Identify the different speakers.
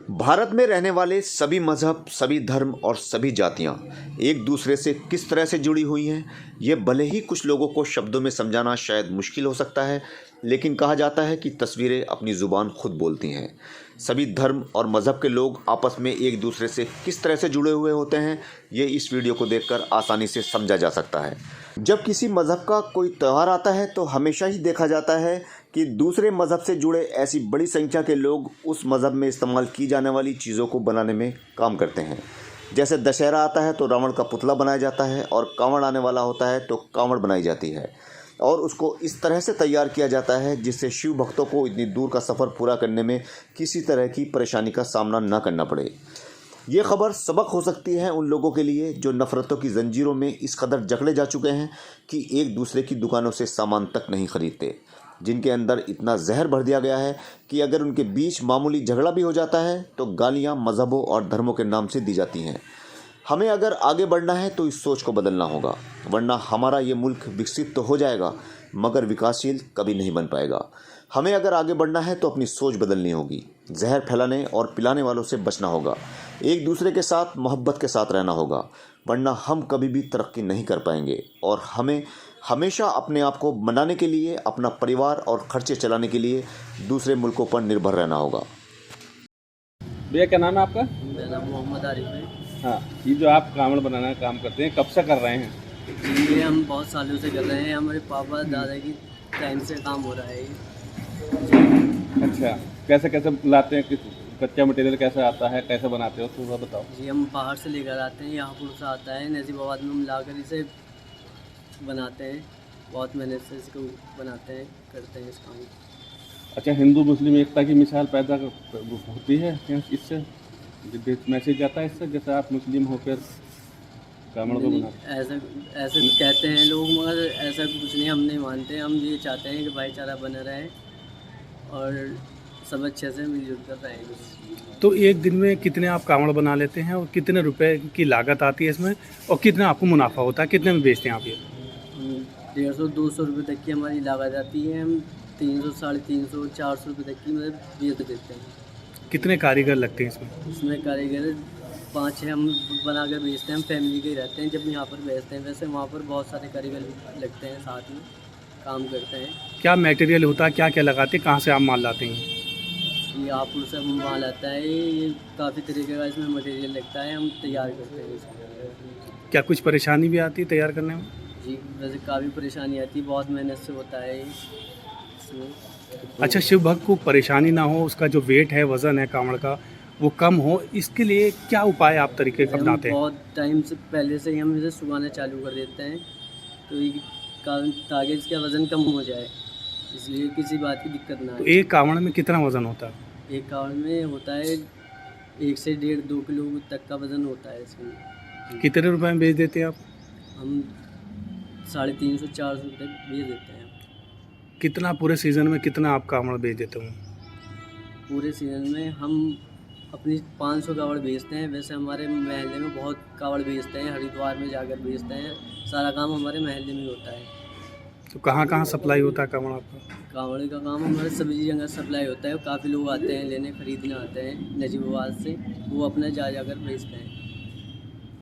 Speaker 1: भारत में रहने वाले सभी मज़हब, सभी धर्म और सभी जातियां एक दूसरे से किस तरह से जुड़ी हुई हैं, ये भले ही कुछ लोगों को शब्दों में समझाना शायद मुश्किल हो सकता है, लेकिन कहा जाता है कि तस्वीरें अपनी ज़ुबान खुद बोलती हैं। सभी धर्म और मज़हब के लोग आपस में एक दूसरे से किस तरह से जुड़े हुए होते हैं, ये इस वीडियो को देखकर आसानी से समझा जा सकता है। जब किसी मज़हब का कोई त्यौहार आता है तो हमेशा ही देखा जाता है कि दूसरे मज़हब से जुड़े ऐसी बड़ी संख्या के लोग उस मज़हब में इस्तेमाल की जाने वाली चीज़ों को बनाने में काम करते हैं। जैसे दशहरा आता है तो रावण का पुतला बनाया जाता है, और कांवड़ आने वाला होता है तो कांवड़ बनाई जाती है, और उसको इस तरह से तैयार किया जाता है जिससे शिव भक्तों को इतनी दूर का सफ़र पूरा करने में किसी तरह की परेशानी का सामना न करना पड़े। ये खबर सबक हो सकती है उन लोगों के लिए जो नफ़रतों की जंजीरों में इस कदर जकड़े जा चुके हैं कि एक दूसरे की दुकानों से सामान तक नहीं खरीदते, जिनके अंदर इतना जहर भर दिया गया है कि अगर उनके बीच मामूली झगड़ा भी हो जाता है तो गालियाँ मज़हबों और धर्मों के नाम से दी जाती हैं। हमें अगर आगे बढ़ना है तो इस सोच को बदलना होगा, वरना हमारा ये मुल्क विकसित तो हो जाएगा मगर विकासशील कभी नहीं बन पाएगा। हमें अगर आगे बढ़ना है तो अपनी सोच बदलनी होगी, जहर फैलाने और पिलाने वालों से बचना होगा, एक दूसरे के साथ मोहब्बत के साथ रहना होगा, वरना हम कभी भी तरक्की नहीं कर पाएंगे। और हमें हमेशा अपने आप को बनाने के लिए, अपना परिवार और खर्चे चलाने के लिए दूसरे मुल्कों पर निर्भर रहना होगा।
Speaker 2: भैया क्या नाम है आपका?
Speaker 3: मेरा नाम मोहम्मद आरिफ है।
Speaker 2: हाँ, ये जो आप कांवड़ बनाना का काम करते हैं कब से कर रहे हैं?
Speaker 3: ये हम बहुत सालों से कर रहे हैं, हमारे पापा दादा की टाइम से काम हो रहा है ये।
Speaker 2: अच्छा, कैसे कैसे लाते हैं, किस कच्चा मटेरियल कैसे आता है, कैसे बनाते हो उसको बताओ।
Speaker 3: जी हम बाहर से लेकर आते हैं, यहाँ पुर से आता है, नजीबाबाद में हम लाकर इसे बनाते हैं, बहुत मेहनत से इसको बनाते हैं, करते हैं इस काम को।
Speaker 2: अच्छा, हिंदू मुस्लिम एकता की मिसाल पैदा होती है क्या इससे? मैसेज जाता है इससे, जैसे आप मुस्लिम होकर कांवड़ को बनाते हैं?
Speaker 3: ऐसे कहते हैं लोग, मगर ऐसा कुछ नहीं, हम नहीं मानते। हम ये चाहते हैं कि भाईचारा बना रहे और सब अच्छे से मिलजुल कर रहेंगे।
Speaker 4: तो एक दिन में कितने आप कांवड़ बना लेते हैं और कितने रुपए की लागत आती है इसमें, और कितना आपको मुनाफा होता है, कितने में बेचते हैं आप ये?
Speaker 3: 150-200 रुपये तक की हमारी लागत आती है। हम 300, 350, 400 रुपये तक की मतलब बेच देते हैं।
Speaker 4: कितने कारीगर लगते हैं इसमें?
Speaker 3: इसमें कारीगर 5-6 हम बना कर बेचते हैं। हम फैमिली के ही रहते हैं जब यहाँ पर बेचते हैं। वैसे वहाँ पर बहुत सारे कारीगर लगते हैं, साथ में काम करते हैं।
Speaker 4: क्या मटेरियल होता है, क्या क्या लगाते हैं, कहाँ से आप माल लाते हैं?
Speaker 3: ये आपको सब माल आता है, ये काफ़ी तरीके का इसमें मटेरियल लगता है, हम तैयार करते हैं इसको।
Speaker 4: क्या कुछ परेशानी भी आती है तैयार करने में?
Speaker 3: जी वैसे काफ़ी परेशानी आती है, बहुत मेहनत से होता है इसमें।
Speaker 4: अच्छा, शिव भक्त को परेशानी ना हो, उसका जो वेट है, वज़न है कांवड़ का, वो कम हो, इसके लिए क्या उपाय आप तरीके अपनाते हैं?
Speaker 3: बहुत टाइम से पहले से ही हम इसे सुखाना चालू कर देते हैं, तो ये ताकि इसका वज़न कम हो जाए, इसलिए किसी बात की दिक्कत ना
Speaker 4: तो
Speaker 3: आए।
Speaker 4: एक कांवड़ में कितना वज़न होता है?
Speaker 3: एक कावड़ में होता है 1 से 1.5-2 किलो तक का वज़न होता है इसमें।
Speaker 4: कितने रुपए में बेच देते हैं आप?
Speaker 3: हम 350-400 रुपये तक बेच देते हैं।
Speaker 4: कितना पूरे सीज़न में कितना आप कांवड़ बेच देते हो?
Speaker 3: पूरे सीज़न में हम अपनी 500 कावड़ बेचते हैं। वैसे हमारे महल्ले में बहुत कावड़ बेचते हैं, हरिद्वार में जाकर बेचते हैं। सारा काम हमारे महल्ले में होता है।
Speaker 4: तो कहाँ कहाँ सप्लाई होता है कांवड़ आपका?
Speaker 3: कावड़ का काम हमारे सभी जगह सप्लाई होता है। काफ़ी लोग आते हैं लेने, ख़रीदने आते हैं नजीबाबाद से, वो अपना जाकर बेचते हैं।